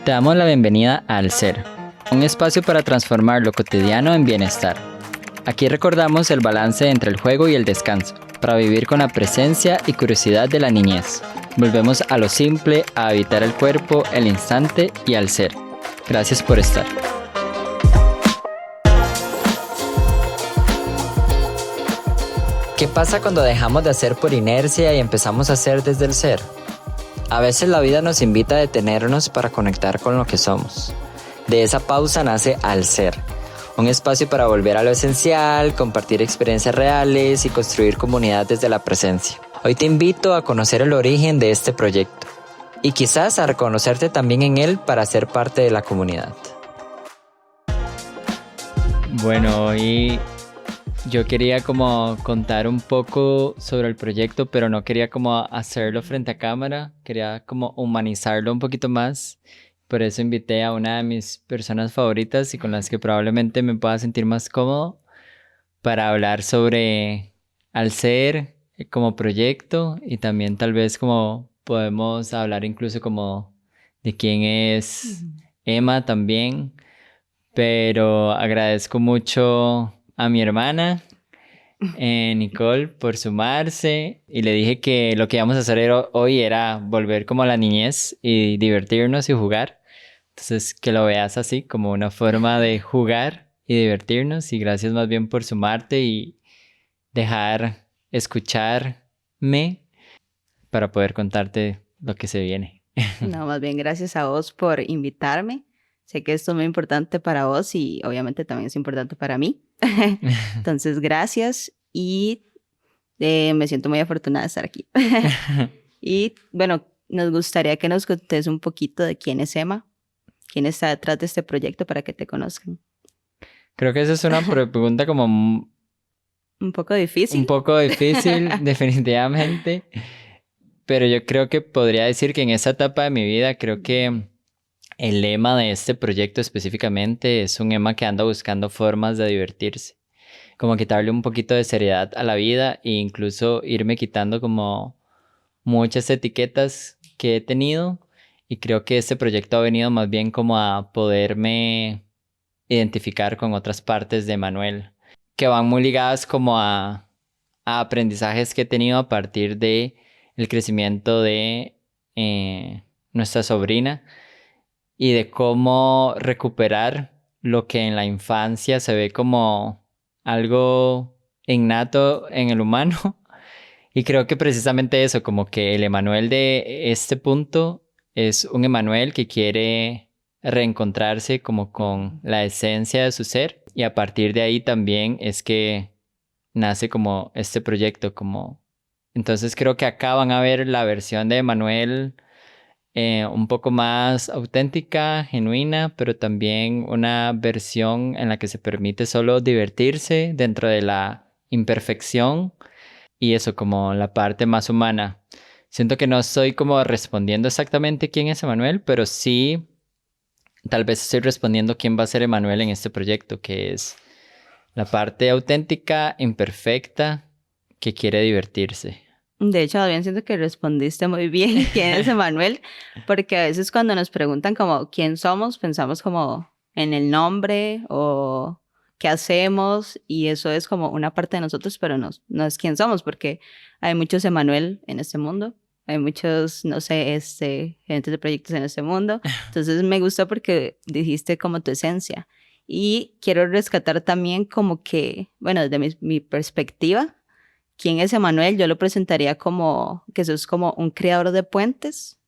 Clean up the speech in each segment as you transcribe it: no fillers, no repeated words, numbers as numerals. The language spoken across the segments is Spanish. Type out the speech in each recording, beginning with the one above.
Te damos la bienvenida a Al Ser, un espacio para transformar lo cotidiano en bienestar. Aquí recordamos el balance entre el juego y el descanso, para vivir con la presencia y curiosidad de la niñez. Volvemos a lo simple, a habitar el cuerpo, el instante y al ser. Gracias por estar. ¿Qué pasa cuando dejamos de hacer por inercia y empezamos a hacer desde el ser? A veces la vida nos invita a detenernos para conectar con lo que somos. De esa pausa nace Al Ser, un espacio para volver a lo esencial, compartir experiencias reales y construir comunidad desde la presencia. Hoy te invito a conocer el origen de este proyecto y quizás a reconocerte también en él para ser parte de la comunidad. Bueno, hoy yo quería como contar un poco sobre el proyecto, pero no quería como hacerlo frente a cámara, quería como humanizarlo un poquito más. Por eso invité a una de mis personas favoritas y con las que probablemente me pueda sentir más cómodo para hablar sobre Al Ser como proyecto y también tal vez como podemos hablar incluso como de quién es Emma también. Pero agradezco mucho a mi hermana, Nicole, por sumarse. Y le dije que lo que íbamos a hacer hoy era volver como a la niñez y divertirnos y jugar. Entonces, que lo veas así, como una forma de jugar y divertirnos. Y gracias más bien por sumarte y dejar escucharme para poder contarte lo que se viene. No, más bien gracias a vos por invitarme. Sé que esto es muy importante para vos y obviamente también es importante para mí. Entonces, gracias y me siento muy afortunada de estar aquí. Y bueno, nos gustaría que nos contes un poquito de quién es Emma, quién está detrás de este proyecto para que te conozcan. Creo que esa es una pregunta como un poco difícil. Un poco difícil, definitivamente. Pero yo creo que podría decir que en esa etapa de mi vida, creo que el lema de este proyecto específicamente es un lema que anda buscando formas de divertirse. Como quitarle un poquito de seriedad a la vida e incluso irme quitando como muchas etiquetas que he tenido. Y creo que este proyecto ha venido más bien como a poderme identificar con otras partes de Manuel, que van muy ligadas como a aprendizajes que he tenido a partir de el crecimiento de nuestra sobrina y de cómo recuperar lo que en la infancia se ve como algo innato en el humano. Y creo que precisamente eso, como que el Emanuel de este punto es un Emanuel que quiere reencontrarse como con la esencia de su ser, y a partir de ahí también es que nace como este proyecto, como entonces creo que acá van a ver la versión de Emanuel un poco más auténtica, genuina, pero también una versión en la que se permite solo divertirse dentro de la imperfección y eso como la parte más humana. Siento que no estoy como respondiendo exactamente quién es Emanuel, pero sí tal vez estoy respondiendo quién va a ser Emanuel en este proyecto, que es la parte auténtica, imperfecta, que quiere divertirse. De hecho, bien siento que respondiste muy bien quién es Emanuel, porque a veces cuando nos preguntan como quién somos, pensamos como en el nombre o qué hacemos, y eso es como una parte de nosotros, pero no es quién somos, porque hay muchos Emanuel en este mundo, hay muchos, no sé, gerentes de proyectos en este mundo. Entonces me gustó porque dijiste como tu esencia, y quiero rescatar también como que, bueno, desde mi perspectiva, ¿quién es Emanuel? Yo lo presentaría como que sos como un creador de puentes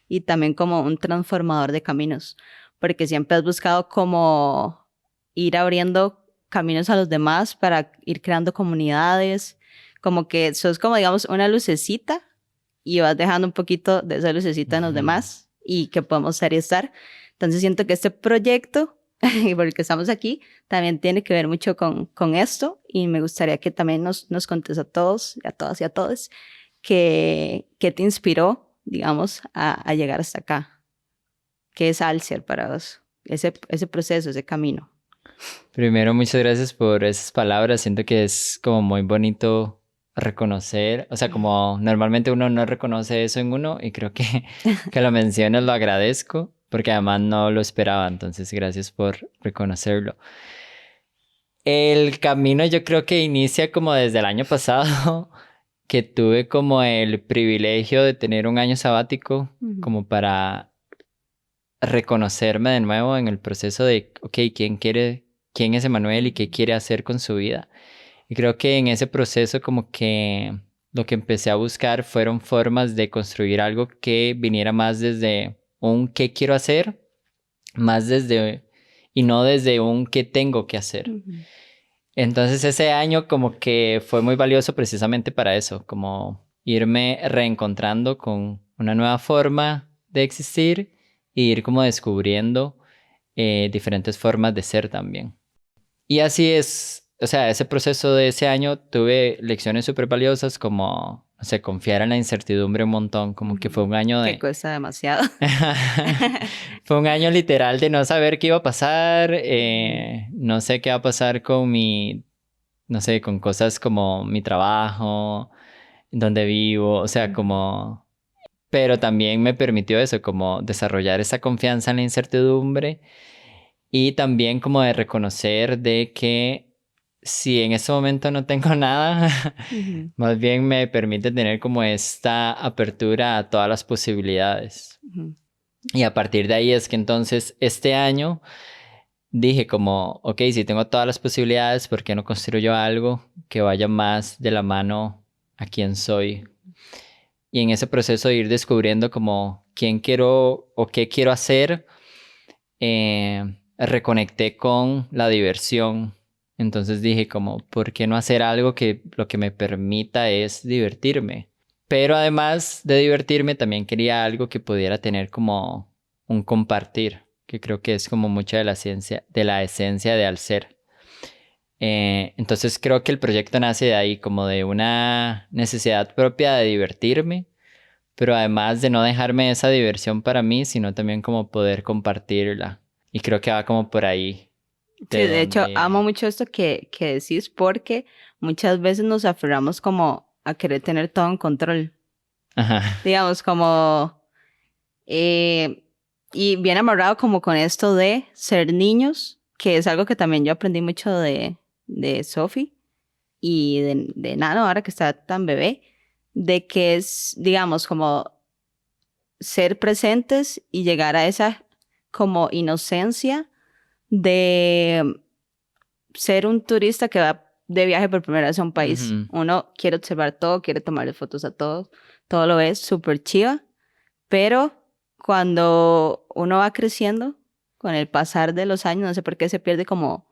y también como un transformador de caminos, porque siempre has buscado como ir abriendo caminos a los demás para ir creando comunidades, como que sos como digamos una lucecita y vas dejando un poquito de esa lucecita en los demás y que podemos ser y estar. Entonces siento que este proyecto y por el que estamos aquí, también tiene que ver mucho con esto, y me gustaría que también nos contes a todos, a todas y a todos, qué te inspiró, digamos, a llegar hasta acá. ¿Qué es Al Ser para vos? Ese proceso, ese camino. Primero, muchas gracias por esas palabras. Siento que es como muy bonito reconocer, o sea, como normalmente uno no reconoce eso en uno y creo que lo mencionas, lo agradezco. porque además no lo esperaba, entonces gracias por reconocerlo. El camino yo creo que inicia como desde el año pasado, que tuve como el privilegio de tener un año sabático como para reconocerme de nuevo en el proceso de, ok, quién es Emanuel y qué quiere hacer con su vida? Y creo que en ese proceso como que lo que empecé a buscar fueron formas de construir algo que viniera más desde un qué quiero hacer, más desde, y no desde un qué tengo que hacer. Entonces ese año como que fue muy valioso precisamente para eso, como irme reencontrando con una nueva forma de existir y ir como descubriendo diferentes formas de ser también. Y así es, o sea, ese proceso de ese año tuve lecciones súper valiosas como, no sé, confiar en la incertidumbre un montón, como que fue un año de... Que cuesta demasiado. Fue un año literal de no saber qué iba a pasar, no sé qué va a pasar con no sé, con cosas como mi trabajo, donde vivo, o sea, como... Pero también me permitió eso, como desarrollar esa confianza en la incertidumbre y también como de reconocer de que si en ese momento no tengo nada, más bien me permite tener como esta apertura a todas las posibilidades. Y a partir de ahí es que entonces este año dije como, ok, si tengo todas las posibilidades, ¿por qué no construyo algo que vaya más de la mano a quién soy? Y en ese proceso de ir descubriendo como quién quiero o qué quiero hacer, reconecté con la diversión. Entonces dije como, ¿por qué no hacer algo que lo que me permita es divertirme? Pero además de divertirme, también quería algo que pudiera tener como un compartir, que creo que es como mucha de la esencia de al ser. Entonces creo que el proyecto nace de ahí, como de una necesidad propia de divertirme, pero además de no dejarme esa diversión para mí, sino también como poder compartirla. Y creo que va como por ahí. Sí, de hecho, amo mucho esto que decís porque muchas veces nos aferramos como a querer tener todo en control. Ajá. Digamos, como... y bien amarrado como con esto de ser niños, que es algo que también yo aprendí mucho de Sophie y de Nano, ahora que está tan bebé, de que es, digamos, como ser presentes y llegar a esa como inocencia de ser un turista que va de viaje por primera vez a un país. Uno quiere observar todo, quiere tomarle fotos a todo, todo lo es súper chiva, pero cuando uno va creciendo, con el pasar de los años, no sé por qué se pierde como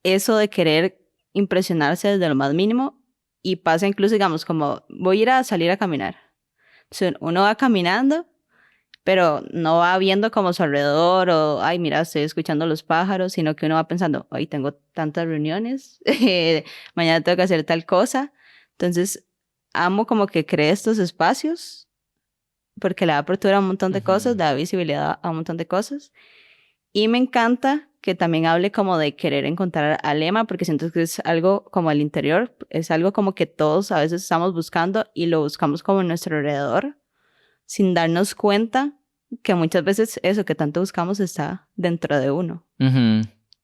eso de querer impresionarse desde lo más mínimo y pasa incluso, digamos, como voy a ir a salir a caminar. Entonces, uno va caminando, pero no va viendo como su alrededor o, ay, mira, estoy escuchando los pájaros, sino que uno va pensando, hoy tengo tantas reuniones, mañana tengo que hacer tal cosa. Entonces, amo como que cree estos espacios porque le da apertura a un montón de cosas, da visibilidad a un montón de cosas. Y me encanta que también hable como de querer encontrar a Lema, porque siento que es algo como el interior, es algo como que todos a veces estamos buscando y lo buscamos como en nuestro alrededor, sin darnos cuenta que muchas veces eso que tanto buscamos está dentro de uno.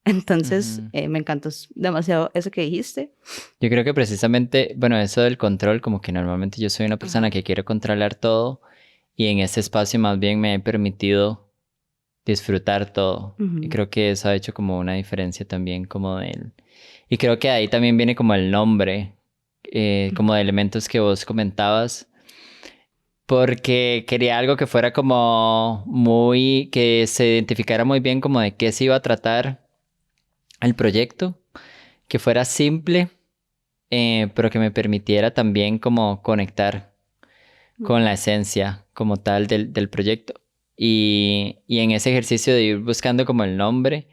Entonces, me encantó demasiado eso que dijiste. Yo creo que precisamente, bueno, eso del control, como que normalmente yo soy una persona que quiere controlar todo y en ese espacio más bien me he permitido disfrutar todo. Y creo que eso ha hecho como una diferencia también como del... Y creo que ahí también viene como el nombre, como de elementos que vos comentabas, porque quería algo que fuera como muy, que se identificara muy bien como de qué se iba a tratar el proyecto, que fuera simple, pero que me permitiera también como conectar con la esencia como tal del proyecto. Y en ese ejercicio de ir buscando como el nombre,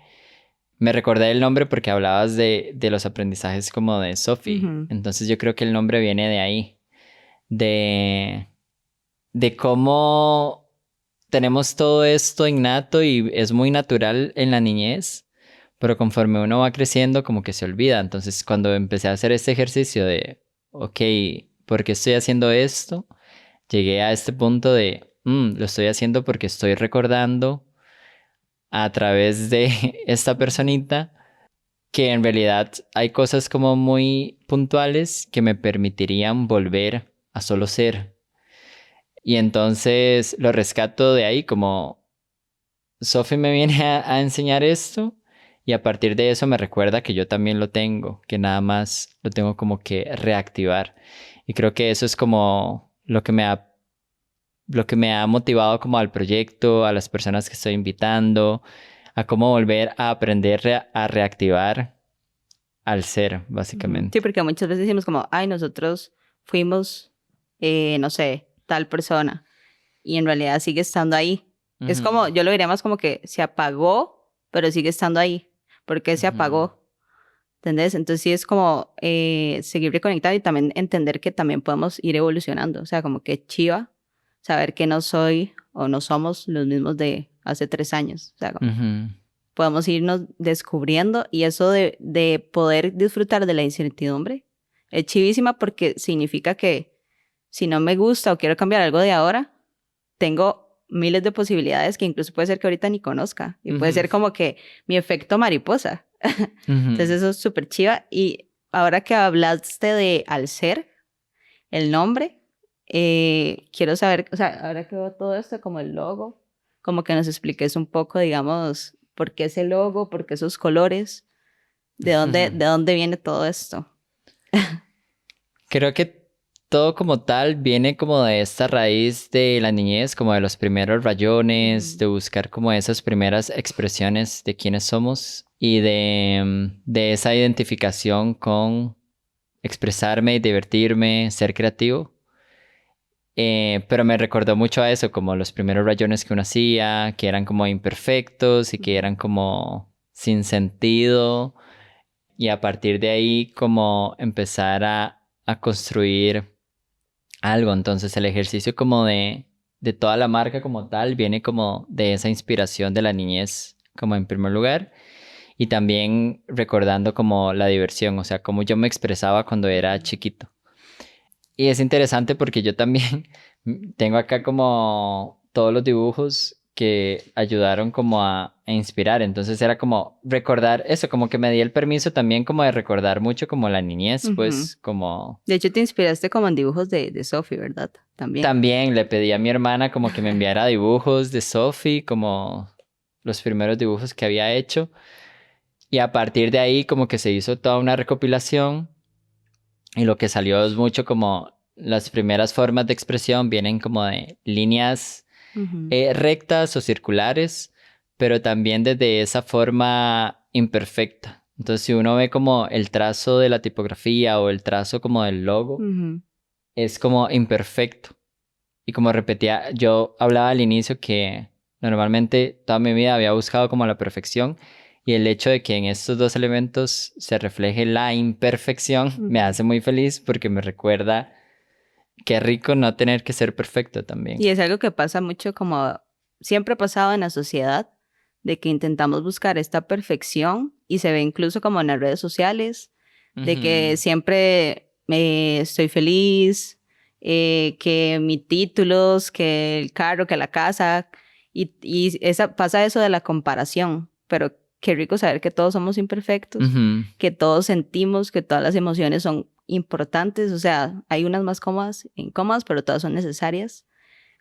me recordé el nombre porque hablabas de los aprendizajes como de Sophie. Entonces yo creo que el nombre viene de ahí, de cómo tenemos todo esto innato y es muy natural en la niñez, pero conforme uno va creciendo como que se olvida. Entonces cuando empecé a hacer este ejercicio de, ok, ¿por qué estoy haciendo esto? Llegué a este punto de, lo estoy haciendo porque estoy recordando a través de esta personita que en realidad hay cosas como muy puntuales que me permitirían volver a solo ser. Y entonces lo rescato de ahí como Sophie me viene a enseñar esto y a partir de eso me recuerda que yo también lo tengo, que nada más lo tengo como que reactivar. Y creo que eso es como lo que me ha motivado como al proyecto, a las personas que estoy invitando, a cómo volver a aprender a reactivar al ser, Sí, básicamente. porque muchas veces decimos como, ay, nosotros fuimos, no sé, tal persona, y en realidad sigue estando ahí. Es Ujú, como, yo lo diría más como que se apagó, pero sigue estando ahí. ¿Por qué se ujú, apagó? ¿Entendés? Entonces sí es como seguir reconectado y también entender que también podemos ir evolucionando. O sea, como que chiva saber que no soy o no somos los mismos de hace 3 años. O sea, como ujú, podemos irnos descubriendo y eso de poder disfrutar de la incertidumbre es chivísima porque significa que si no me gusta o quiero cambiar algo de ahora, tengo miles de posibilidades que incluso puede ser que ahorita ni conozca y puede ujú, ser como que mi efecto mariposa. Entonces ujú. eso es súper chiva. Y ahora que hablaste de al ser, el nombre, quiero saber, o sea, ahora que veo todo esto como el logo, como que nos expliques un poco, digamos, por qué ese logo, por qué esos colores, de dónde viene todo esto. Creo que todo como tal viene como de esta raíz de la niñez, como de los primeros rayones, Ujú, de buscar como esas primeras expresiones de quiénes somos y de esa identificación con expresarme y divertirme, ser creativo. Pero me recordó mucho a eso, como los primeros rayones que uno hacía, que eran como imperfectos y que ujú, eran como sin sentido. Y a partir de ahí como empezar a construir algo. Entonces el ejercicio como de toda la marca como tal viene como de esa inspiración de la niñez como en primer lugar y también recordando como la diversión, o sea, cómo yo me expresaba cuando era ujú. chiquito. Y es interesante porque yo también tengo acá como todos los dibujos que ayudaron como a inspirar. Entonces era como recordar eso, como que me di el permiso también como de recordar mucho como la niñez, Ujú. pues como De hecho, te inspiraste como en dibujos de Sophie, ¿verdad? También. también le pedí a mi hermana como que me enviara dibujos de Sophie, como los primeros dibujos que había hecho. Y a partir de ahí como que se hizo toda una recopilación y lo que salió es mucho como las primeras formas de expresión vienen como de líneas Ujú, rectas o circulares, pero también desde esa forma imperfecta. Entonces si uno ve como el trazo de la tipografía o el trazo como del logo, ujú, es como imperfecto. Y como repetía, yo hablaba al inicio que normalmente toda mi vida había buscado como la perfección y el hecho de que en estos dos elementos se refleje la imperfección me ujú. hace muy feliz porque me recuerda qué rico no tener que ser perfecto también. Y es algo que pasa mucho como siempre ha pasado en la sociedad, de que intentamos buscar esta perfección y se ve incluso como en las redes sociales, de que Ujú, siempre estoy feliz, que mis títulos, que el carro, que la casa, y pasa eso de la comparación, pero qué rico saber que todos somos imperfectos, ujú, que todos sentimos, que todas las emociones son importantes, o sea, hay unas más cómodas, incómodas, pero todas son necesarias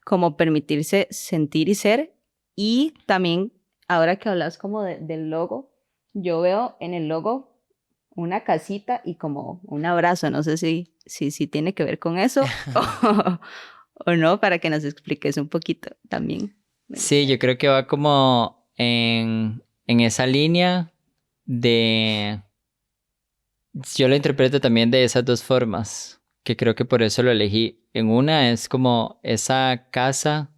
como permitirse sentir y ser. Y también, ahora que hablas como del logo, yo veo en el logo una casita y como un abrazo. No sé si tiene que ver con eso o no, para que nos expliques un poquito también. Me sí, yo gustaría. creo que va como en esa línea de... Yo lo interpreto también de esas dos formas, que creo que por eso lo elegí. En una es como esa casa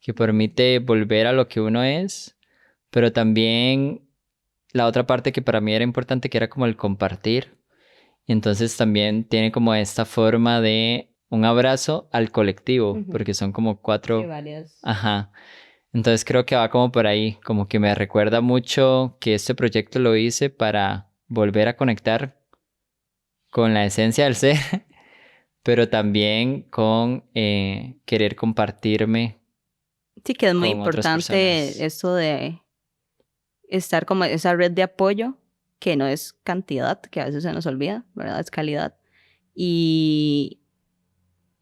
que permite volver a lo que uno es, pero también la otra parte que para mí era importante, que era como el compartir. Y entonces también tiene como esta forma de un abrazo al colectivo, Ujú. porque son como Sí, cuatro, varias. ajá. Entonces creo que va como por ahí, como que me recuerda mucho que este proyecto lo hice para volver a conectar con la esencia del ser, pero también con querer compartirme Sí, que es muy con otras importante personas. esto de estar como esa red de apoyo, que no es cantidad, que a veces se nos olvida, ¿verdad? Es calidad. Y,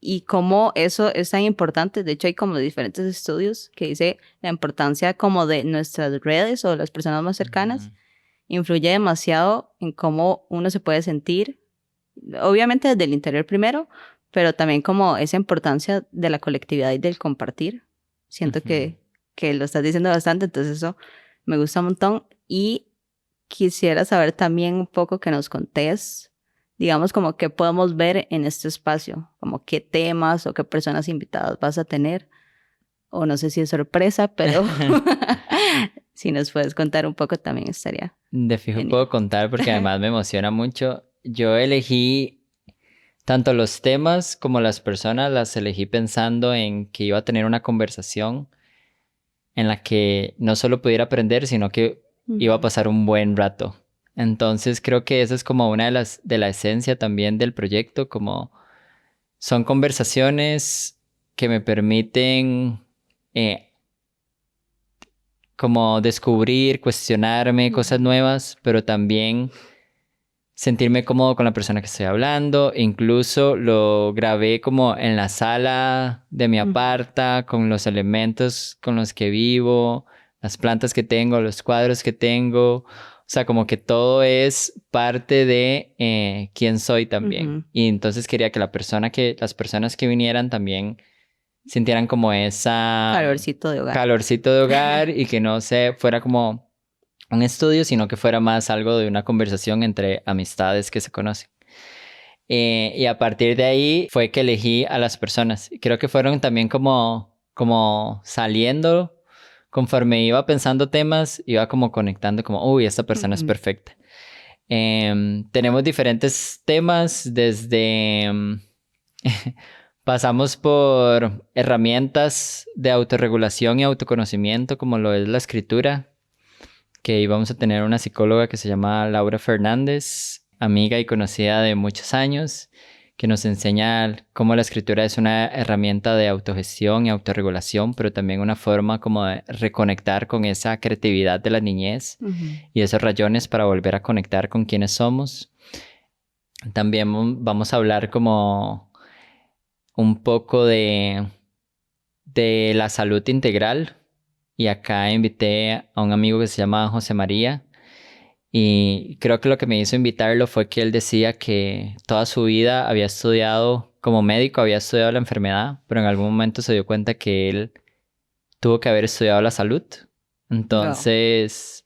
y cómo eso es tan importante. De hecho, hay como diferentes estudios que dice la importancia como de nuestras redes o las personas más cercanas Ujú, influye demasiado en cómo uno se puede sentir, obviamente desde el interior primero, pero también como esa importancia de la colectividad y del compartir. Siento ujú. que lo estás diciendo bastante, entonces eso me gusta un montón. Y quisiera saber también un poco que nos contés, digamos, como qué podemos ver en este espacio, como qué temas o qué personas invitadas vas a tener, o no sé si es sorpresa, pero si nos puedes contar un poco también estaría De fijo puedo genial. contar porque además me emociona mucho. Yo elegí tanto los temas como las personas, las elegí pensando en que iba a tener una conversación en la que no solo pudiera aprender, sino que iba a Ujú, pasar un buen rato. Entonces creo que esa es como una de las de la esencia también del proyecto, como son conversaciones que me permiten eh, como descubrir, cuestionarme cosas ujú, nuevas, pero también sentirme cómodo con la persona que estoy hablando. Incluso lo grabé como en la sala de mi ujú, aparta, con los elementos con los que vivo, las plantas que tengo, los cuadros que tengo. O sea, como que todo es parte de quién soy también. ujú. Y entonces quería que las personas que vinieran también sintieran como esa Calorcito de hogar. calorcito de hogar y que no se fuera como un estudio, sino que fuera más algo de una conversación entre amistades que se conocen. Y a partir de ahí fue que elegí a las personas. Creo que fueron también como saliendo, conforme iba pensando temas, iba como conectando como, uy, esta persona es Ujú, perfecta. Tenemos diferentes temas desde... pasamos por herramientas de autorregulación y autoconocimiento, como lo es la escritura, que íbamos a tener una psicóloga que se llama Laura Fernández, amiga y conocida de muchos años, que nos enseña cómo la escritura es una herramienta de autogestión y autorregulación, pero también una forma como de reconectar con esa creatividad de la niñez ujú, y esos rayones para volver a conectar con quienes somos. También vamos a hablar como un poco de la salud integral y acá invité a un amigo que se llama José María. Y creo que lo que me hizo invitarlo fue que él decía que toda su vida había estudiado, como médico, había estudiado la enfermedad, pero en algún momento se dio cuenta que él tuvo que haber estudiado la salud. wow. Entonces,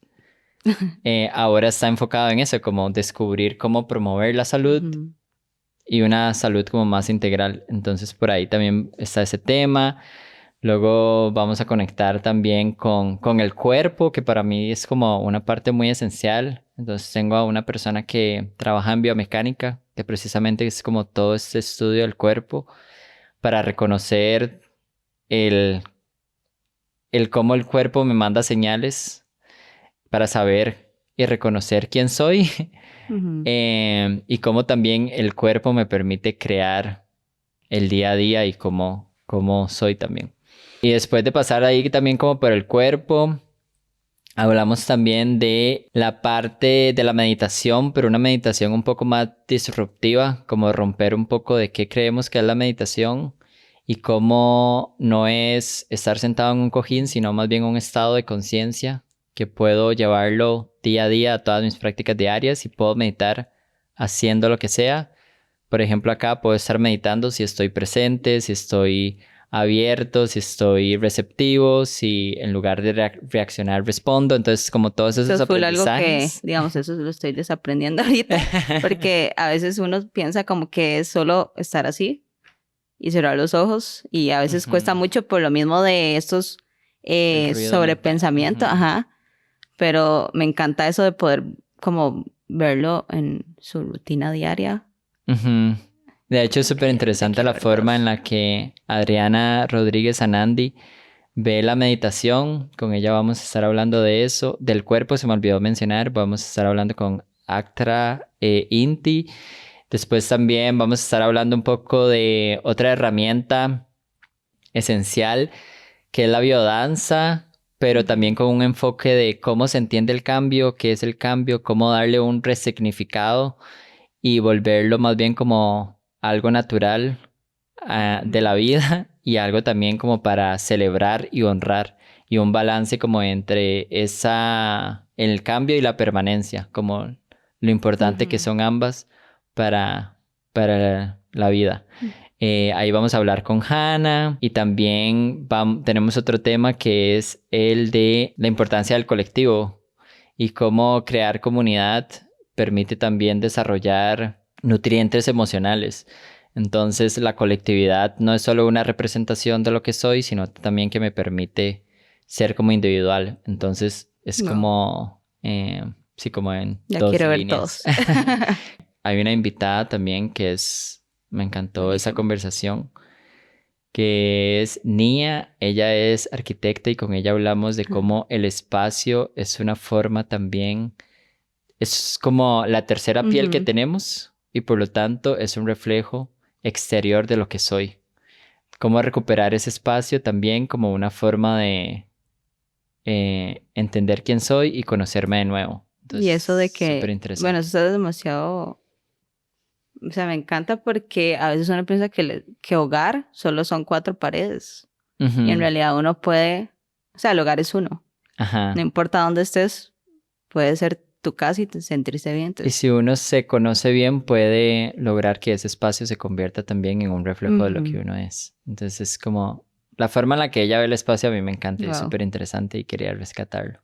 ahora está enfocado en eso, como descubrir cómo promover la salud Ujú, y una salud como más integral. Entonces, por ahí también está ese tema. Luego vamos a conectar también con el cuerpo, que para mí es como una parte muy esencial. Entonces tengo a una persona que trabaja en biomecánica, que precisamente es como todo este estudio del cuerpo para reconocer el, el cómo el cuerpo me manda señales para saber y reconocer quién soy. ujú. Y cómo también el cuerpo me permite crear el día a día y cómo soy también. Y después de pasar ahí también como por el cuerpo, hablamos también de la parte de la meditación, pero una meditación un poco más disruptiva, como romper un poco de qué creemos que es la meditación y cómo no es estar sentado en un cojín, sino más bien un estado de conciencia que puedo llevarlo día a día a todas mis prácticas diarias y puedo meditar haciendo lo que sea. Por ejemplo, acá puedo estar meditando si estoy presente, si estoy abierto, si estoy receptivo, si en lugar de reaccionar respondo. Entonces, como todos Eso esos es full algo que, aprendizajes. digamos, eso lo estoy desaprendiendo ahorita, porque a veces uno piensa como que es solo estar así y cerrar los ojos, y a veces cuesta Ujú. mucho por lo mismo de estos El ruido mental. sobrepensamientos, Ujú. ajá, pero me encanta eso de poder como verlo en su rutina diaria. Ujú. De hecho, es Como súper que ya interesante la quiero ver forma en dos. la que Adriana Rodríguez Anandi ve la meditación. Con ella vamos a estar hablando de eso. Del cuerpo se me olvidó mencionar. Vamos a estar hablando con Actra Inti. Después también vamos a estar hablando un poco de otra herramienta esencial, que es la biodanza, pero también con un enfoque de cómo se entiende el cambio, qué es el cambio, cómo darle un resignificado y volverlo más bien como algo natural de la vida y algo también como para celebrar y honrar y un balance como entre el cambio y la permanencia, como lo importante que son ambas para la vida. Ahí vamos a hablar con Hannah y también tenemos otro tema que es el de la importancia del colectivo y cómo crear comunidad permite también desarrollar nutrientes emocionales. Entonces la colectividad no es solo una representación de lo que soy, sino también que me permite ser como individual. Entonces es como, sí, como en Ya dos quiero ver líneas. todos. Hay una invitada también me encantó esa Buenísimo. conversación, que es Nia. Ella es arquitecta y con ella hablamos de cómo el espacio es una forma también, es como la tercera piel que Ujú. tenemos y por lo tanto es un reflejo exterior de lo que soy. Cómo recuperar ese espacio también como una forma de entender quién soy y conocerme de nuevo. Y Entonces, eso de súper que, bueno, interesante. eso es demasiado, o sea, me encanta porque a veces uno piensa que hogar solo son cuatro paredes y en Ujú. realidad uno puede, o sea, el hogar es uno. No Ajá. importa dónde estés, puede ser tu casa y sentirse bien. Y Entonces, si uno se conoce bien, puede lograr que ese espacio se convierta también en un reflejo de lo que ujú. uno es. Entonces, es como la forma en la que ella ve el espacio a mí me encanta y es Wow. súper interesante y quería rescatarlo.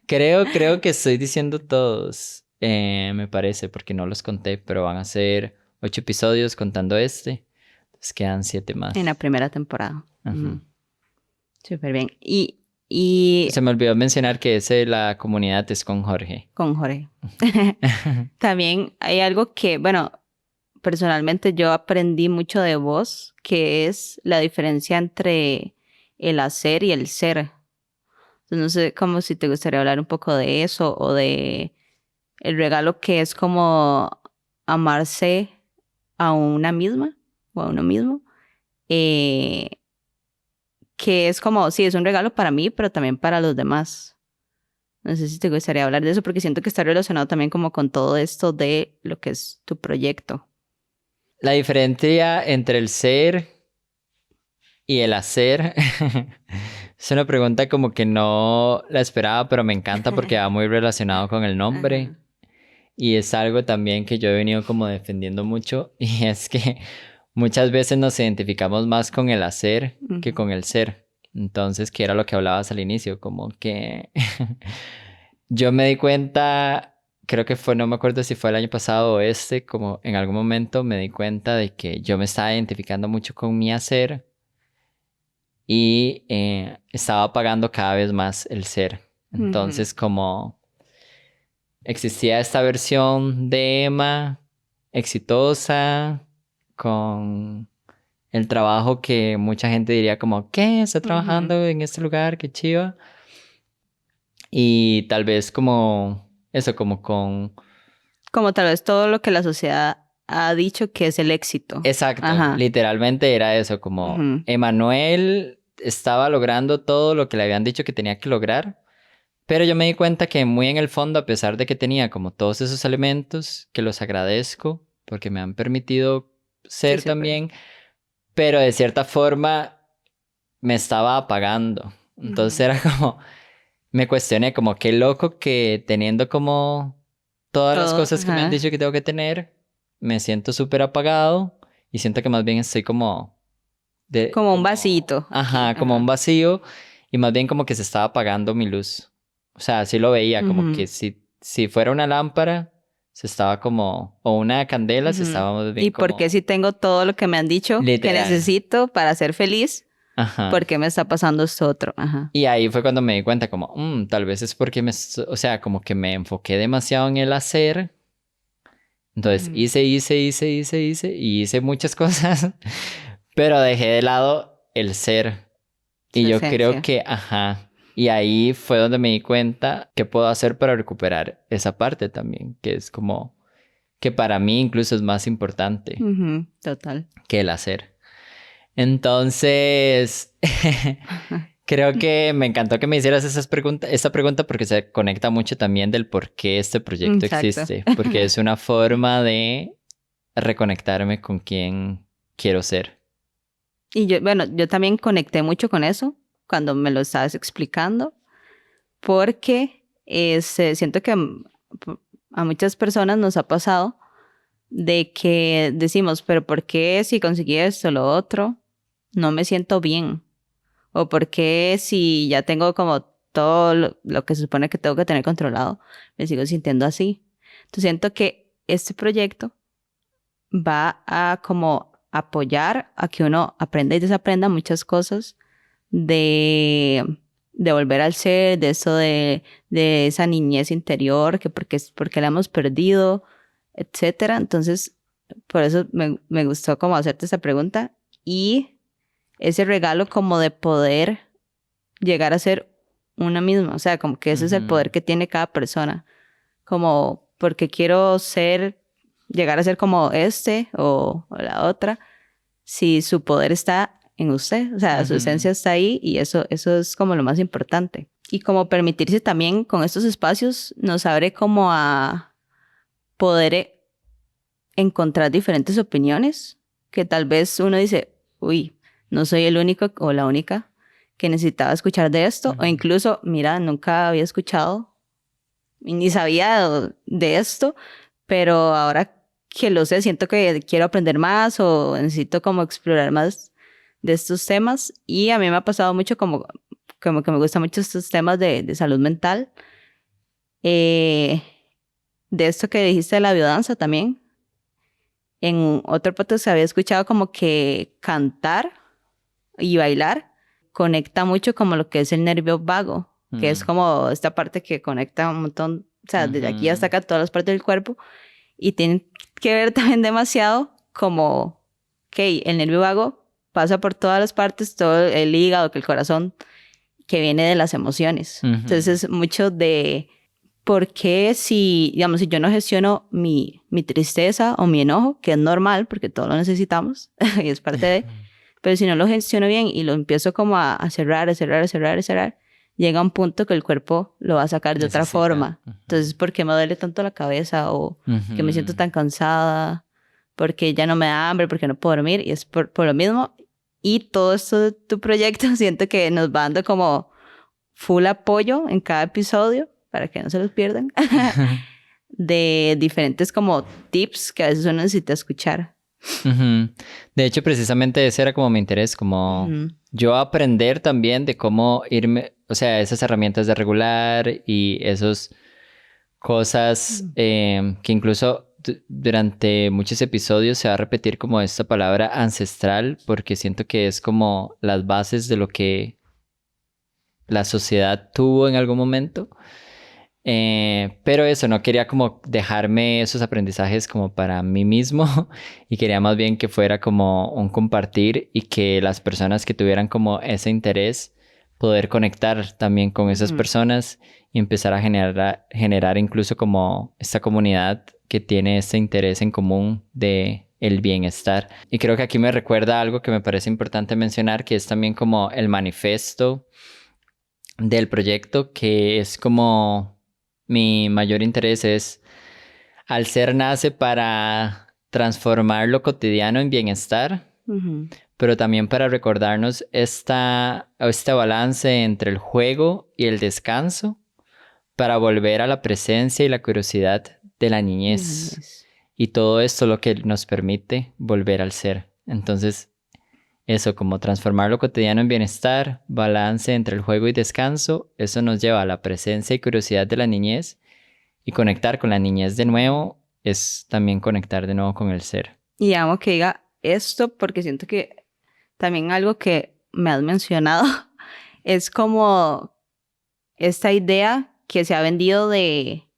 Creo que estoy diciendo todos, me parece, porque no los conté, pero van a ser 8 episodios contando este. Entonces quedan 7 En la más. primera temporada. Ajá. Ujú. Súper bien. Y Se me olvidó mencionar que ese de la comunidad es con Jorge. con Jorge. También hay algo que, bueno, personalmente yo aprendí mucho de vos, que es la diferencia entre el hacer y el ser. Entonces, no sé, como si te gustaría hablar un poco de eso o de el regalo que es como amarse a una misma o a uno mismo. Eh, que es como, sí, es un regalo para mí, pero también para los demás. No sé si te gustaría hablar de eso porque siento que está relacionado también como con todo esto de lo que es tu proyecto. La diferencia entre el ser y el hacer es una pregunta como que no la esperaba, pero me encanta porque va muy relacionado con el nombre Ajá. y es algo también que yo he venido como defendiendo mucho y es que muchas veces nos identificamos más con el hacer que Ujú. con el ser. Entonces, que era lo que hablabas al inicio, como que yo me di cuenta, creo que fue, no me acuerdo si fue el año pasado o este, como en algún momento me di cuenta de que yo me estaba identificando mucho con mi hacer y estaba apagando cada vez más el ser. Ujú. Entonces, como existía esta versión de Emma exitosa, con el trabajo que mucha gente diría como, ¿qué? ¿Está Ujú. trabajando en este lugar? ¡Qué chiva! Y tal vez como eso, como con... Como tal vez todo lo que la sociedad ha dicho que es el éxito. Exacto, Ajá. literalmente era eso, como Ujú. Emanuel estaba logrando todo lo que le habían dicho que tenía que lograr. Pero yo me di cuenta que muy en el fondo, a pesar de que tenía como todos esos elementos, que los agradezco porque me han permitido Sí, ser súper. también, pero de cierta forma me estaba apagando. Entonces Ujú. era como, me cuestioné como qué loco que teniendo como todas las Todo, cosas que me han ajá. dicho que tengo que tener, me siento súper apagado y siento que más bien estoy Como un como, vasito aquí. ajá, como un Ajá. vacío y más bien como que se estaba apagando mi luz. O sea, así lo veía, como Ujú. que si fuera una lámpara, se estaba como, o una candela, se Ujú. estaba más bien ¿Y por qué como si tengo todo lo que me han dicho que literal. necesito para ser feliz? Ajá. ¿Por qué me está pasando esto otro? Ajá. Y ahí fue cuando me di cuenta como, tal vez es porque o sea, como que me enfoqué demasiado en el hacer. Entonces Ujú. hice y hice muchas cosas, pero dejé de lado el ser. Y Su yo creo esencia. que, ajá, y ahí fue donde me di cuenta qué puedo hacer para recuperar esa parte también, que es como que para mí incluso es más importante Total. que el hacer. Entonces, creo que me encantó que me hicieras esta pregunta porque se conecta mucho también del por qué este proyecto Exacto. existe, porque es una forma de reconectarme con quien quiero ser. Y yo también conecté mucho con eso cuando me lo estabas explicando, porque siento que a muchas personas nos ha pasado de que decimos, pero ¿por qué si conseguí esto, lo otro, no me siento bien? ¿O por qué si ya tengo como todo lo que se supone que tengo que tener controlado, me sigo sintiendo así? Entonces siento que este proyecto va a como apoyar a que uno aprenda y desaprenda muchas cosas de volver al ser, de eso de esa niñez interior, que porque la hemos perdido, etcétera. Entonces, por eso me gustó como hacerte esa pregunta y ese regalo como de poder llegar a ser una misma, o sea, como que ese es el poder que tiene cada persona, como porque quiero llegar a ser como o la otra, si su poder está en usted, o sea, su esencia está ahí y eso es como lo más importante. Y como permitirse también con estos espacios nos abre como a poder encontrar diferentes opiniones, que tal vez uno dice, uy, no soy el único o la única que necesitaba escuchar de esto, o incluso, mira, nunca había escuchado ni sabía de esto, pero ahora que lo sé, siento que quiero aprender más o necesito como explorar más de estos temas. Y a mí me ha pasado mucho como que me gustan mucho estos temas de salud mental. De esto que dijiste de la biodanza también. En otro podcast había escuchado como que cantar y bailar conecta mucho como lo que es el nervio vago, que es como esta parte que conecta un montón, o sea, desde aquí hasta acá todas las partes del cuerpo y tiene que ver también demasiado como, ok, el nervio vago pasa por todas las partes, todo el hígado, que el corazón, que viene de las emociones. Entonces es mucho de por qué digamos, si yo no gestiono mi tristeza o mi enojo, que es normal porque todos lo necesitamos y es parte de... Pero si no lo gestiono bien y lo empiezo como a cerrar, llega un punto que el cuerpo lo va a sacar de otra forma. Entonces, ¿por qué me duele tanto la cabeza? O que me siento tan cansada, porque ya no me da hambre, porque no puedo dormir. Y es por lo mismo. Y todo esto de tu proyecto siento que nos va dando como full apoyo en cada episodio, para que no se los pierdan, de diferentes como tips que a veces uno necesita escuchar. De hecho, precisamente ese era como mi interés, como yo aprender también de cómo irme, o sea, esas herramientas de regular y esas cosas que incluso durante muchos episodios se va a repetir como esta palabra ancestral, porque siento que es como las bases de lo que la sociedad tuvo en algún momento. Pero eso, no quería como dejarme esos aprendizajes como para mí mismo y quería más bien que fuera como un compartir y que las personas que tuvieran como ese interés poder conectar también con esas personas y empezar a generar incluso como esta comunidad que tiene este interés en común de el bienestar. Y creo que aquí me recuerda algo que me parece importante mencionar, que es también como el manifiesto del proyecto, que es como mi mayor interés es, al ser nace para transformar lo cotidiano en bienestar, pero también para recordarnos este balance entre el juego y el descanso, para volver a la presencia y la curiosidad de la niñez. Y todo esto lo que nos permite volver al ser. Entonces, eso, como transformar lo cotidiano en bienestar, balance entre el juego y descanso, eso nos lleva a la presencia y curiosidad de la niñez, y conectar con la niñez de nuevo es también conectar de nuevo con el ser. Y amo que diga esto porque siento que también algo que me has mencionado es como esta idea que se ha vendido de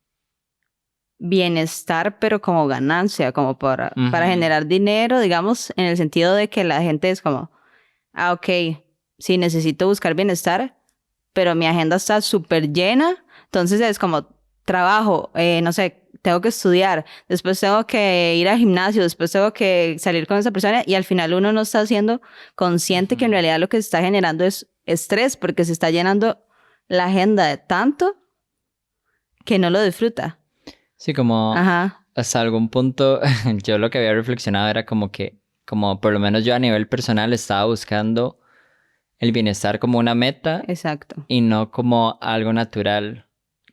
bienestar, pero como ganancia, como para generar dinero, digamos, en el sentido de que la gente es como, ok, sí, necesito buscar bienestar, pero mi agenda está súper llena, entonces es como trabajo, no sé, tengo que estudiar, después tengo que ir al gimnasio, después tengo que salir con esa persona y al final uno no está siendo consciente que en realidad lo que se está generando es estrés porque se está llenando la agenda de tanto que no lo disfruta. Sí, como Ajá, hasta algún punto yo lo que había reflexionado era como que, como por lo menos yo a nivel personal estaba buscando el bienestar como una meta exacto. y no como algo natural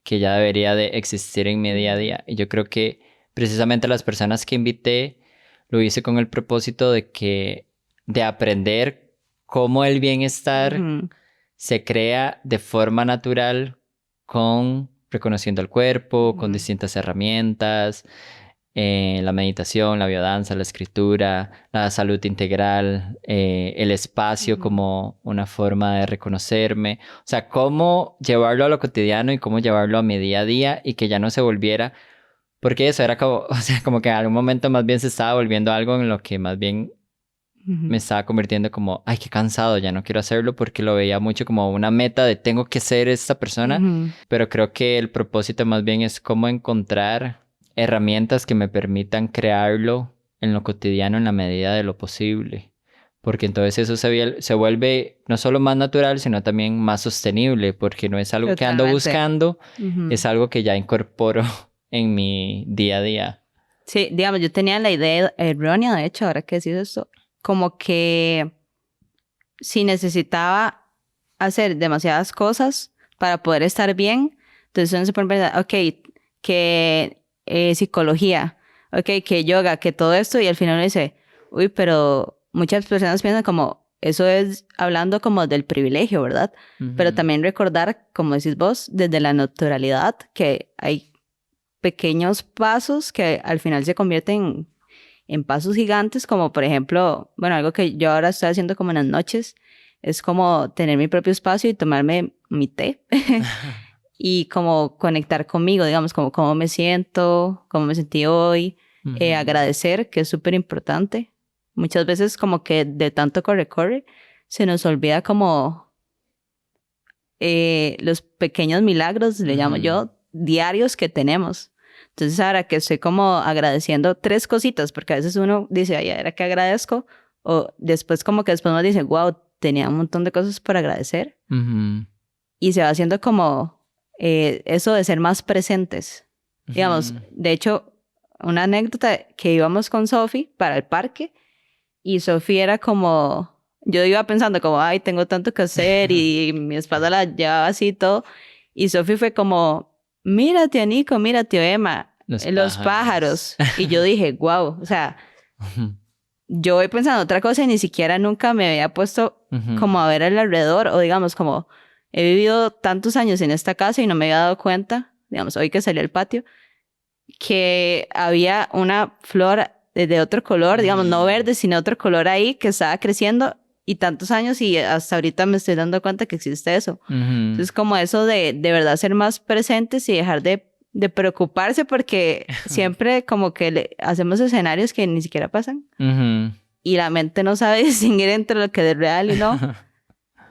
que ya debería de existir en mi día a día. Y yo creo que precisamente las personas que invité lo hice con el propósito de aprender cómo el bienestar Ujú, se crea de forma natural con reconociendo el cuerpo, con ujú, distintas herramientas, la meditación, la biodanza, la escritura, la salud integral, el espacio ujú. como una forma de reconocerme. O sea, cómo llevarlo a lo cotidiano y cómo llevarlo a mi día a día y que ya no se volviera, porque eso era como, o sea, como que en algún momento más bien se estaba volviendo algo en lo que más bien Ujú, me estaba convirtiendo como, ay, qué cansado, ya no quiero hacerlo porque lo veía mucho como una meta de tengo que ser esta persona, ujú. pero creo que el propósito más bien es cómo encontrar herramientas que me permitan crearlo en lo cotidiano en la medida de lo posible, porque entonces eso se vuelve no solo más natural, sino también más sostenible, porque no es algo que ando Totalmente. buscando, es Ujú. algo que ya incorporo en mi día a día. Sí, digamos, yo tenía la idea errónea, de hecho, ahora que decís esto, como que si necesitaba hacer demasiadas cosas para poder estar bien, entonces uno se pone a pensar, ok, que psicología, ok, que yoga, que todo esto, y al final uno dice, uy, pero muchas personas piensan como, eso es hablando como del privilegio, ¿verdad? Pero Ujú, también recordar, como decís vos, desde la naturalidad, que hay pequeños pasos que al final se convierten en pasos gigantes, como por ejemplo, bueno, algo que yo ahora estoy haciendo como en las noches, es como tener mi propio espacio y tomarme mi té y como conectar conmigo, digamos, como cómo me siento, cómo me sentí hoy, ujú, agradecer, que es súper importante. Muchas veces como que de tanto corre, se nos olvida como los pequeños milagros, le llamo ujú. yo, diarios que tenemos. Entonces, ahora que estoy como agradeciendo tres cositas, porque a veces uno dice, ay, ¿era que agradezco? O después como que después uno dice, wow, tenía un montón de cosas por agradecer. Ujú, Y se va haciendo como eso de ser más presentes. Digamos, ujú. de hecho, una anécdota que íbamos con Sophie para el parque y Sophie era como, yo iba pensando como, ay, tengo tanto que hacer y mi espalda la llevaba así y todo. Y Sophie fue como, mira, tío Nico, mira, tío Emma, Los los pájaros. pájaros. Y yo dije, wow, o sea, Ujú, yo voy pensando otra cosa y ni siquiera nunca me había puesto como ujú, a ver el alrededor o digamos como, he vivido tantos años en esta casa y no me había dado cuenta, digamos, hoy que salí al patio, que había una flor de otro color, digamos, no ujú, verde, sino otro color ahí que estaba creciendo y tantos años y hasta ahorita me estoy dando cuenta que existe eso. ujú. Entonces, como eso de verdad ser más presentes y dejar de preocuparse porque siempre como que hacemos escenarios que ni siquiera pasan Ujú. y la mente no sabe distinguir entre lo que es real y no.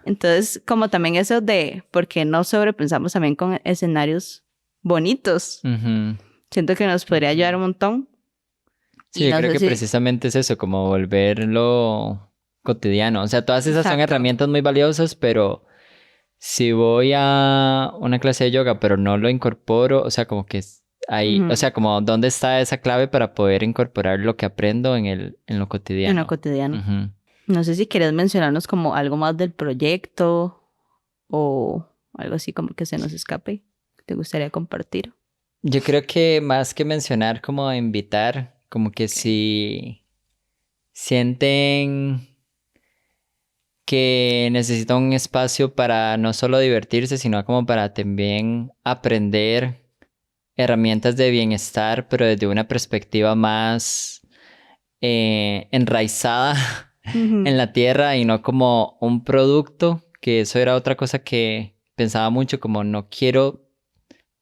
Entonces, como también eso de por qué no sobrepensamos también con escenarios bonitos. Ujú. Siento que nos podría ayudar un montón. Sí, Y yo no creo sé que si... precisamente es eso, como volverlo cotidiano. O sea, todas esas son Exacto. herramientas muy valiosas, pero si voy a una clase de yoga, pero no lo incorporo, o sea, como que ahí, o Ujú. sea, como dónde está esa clave para poder incorporar lo que aprendo en lo En lo cotidiano. cotidiano. Ujú. No sé si quieres mencionarnos como algo más del proyecto o algo así como que se nos escape. Que ¿te gustaría compartir? Yo creo que más que mencionar, como invitar, como que Okay. si sienten que necesitan un espacio para no solo divertirse, sino como para también aprender herramientas de bienestar, pero desde una perspectiva más enraizada en Ujú. la tierra y no como un producto, que eso era otra cosa que pensaba mucho, como no quiero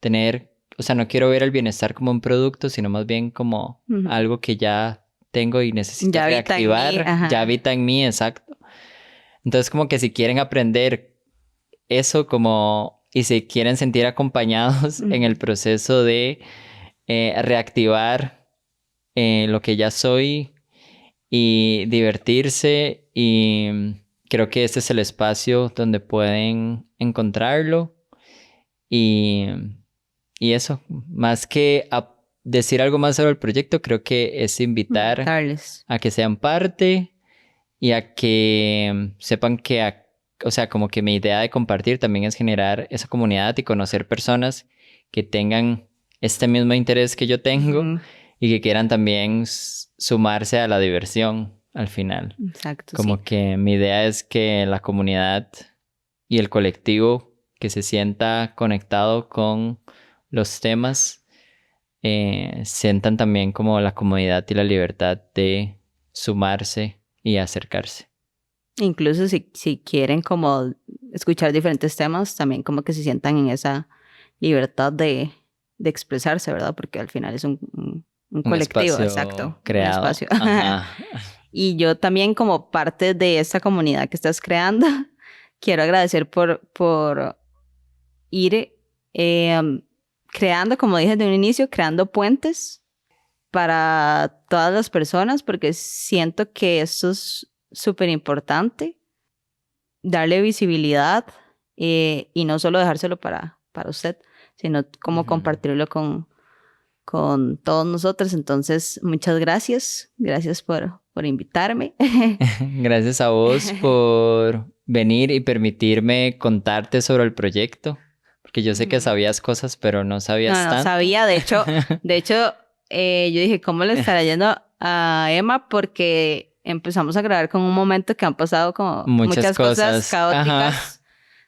tener, o sea, no quiero ver el bienestar como un producto, sino más bien como Ujú. algo que ya tengo y necesito Ya habita en mí, reactivar, ya ajá. habita en mí, exacto. Entonces, como que si quieren aprender eso como, y si quieren sentir acompañados en el Ujú. proceso de reactivar lo que ya soy y divertirse, y creo que este es el espacio donde pueden encontrarlo y eso, más que decir algo más sobre el proyecto, creo que es invitar Darles. a que sean parte y a que sepan que, o sea, como que mi idea de compartir también es generar esa comunidad y conocer personas que tengan este mismo interés que yo tengo y que quieran también sumarse a la diversión al final. Exacto, Como sí. que mi idea es que la comunidad y el colectivo que se sienta conectado con los temas sientan también como la comodidad y la libertad de sumarse y acercarse. Incluso si quieren como escuchar diferentes temas, también como que se sientan en esa libertad de expresarse, ¿verdad? Porque al final es un colectivo, espacio exacto. creado. Un espacio. Ajá. Y yo también como parte de esta comunidad que estás creando, quiero agradecer por ir creando, como dije de un inicio, creando puentes para todas las personas, porque siento que esto es súper importante, darle visibilidad y no solo dejárselo para usted, sino como compartirlo con todos nosotros. Entonces, muchas gracias. Gracias por invitarme. Gracias a vos por venir y permitirme contarte sobre el proyecto, porque yo sé que sabías cosas, pero no sabías No tanto. sabía. De hecho, yo dije, ¿cómo le estará yendo a Emma? Porque empezamos a grabar con un momento que han pasado como muchas cosas caóticas. Ajá.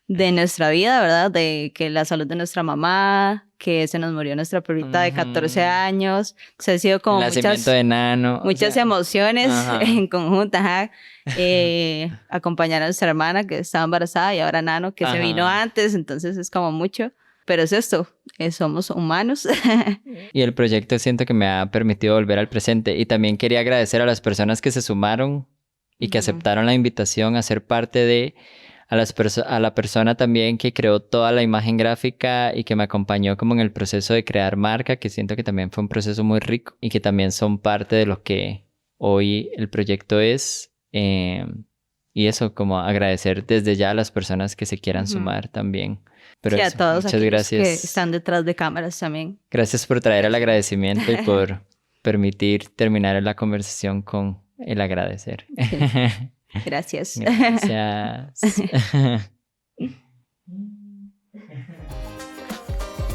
De nuestra vida, ¿verdad? De que la salud de nuestra mamá, que se nos murió nuestra perrita de 14 años. O sea, ha sido como el nacimiento de Nano. muchas emociones ajá. en conjunto. Ajá. Acompañar a nuestra hermana que estaba embarazada y ahora Nano que se vino antes. Entonces es como mucho. Pero es esto, somos humanos. Y el proyecto siento que me ha permitido volver al presente. Y también quería agradecer a las personas que se sumaron y que aceptaron la invitación a ser parte de... A la persona también que creó toda la imagen gráfica y que me acompañó como en el proceso de crear marca, que siento que también fue un proceso muy rico y que también son parte de lo que hoy el proyecto es. Y eso, como agradecer desde ya a las personas que se quieran sumar también. Pero sí, eso, a todos muchas aquellos gracias. que están detrás de cámaras también. Gracias por traer el agradecimiento y por permitir terminar la conversación con el agradecer. Sí. Gracias. Gracias.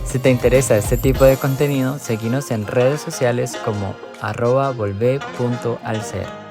Si te interesa este tipo de contenido, seguinos en redes sociales como @volve.alser.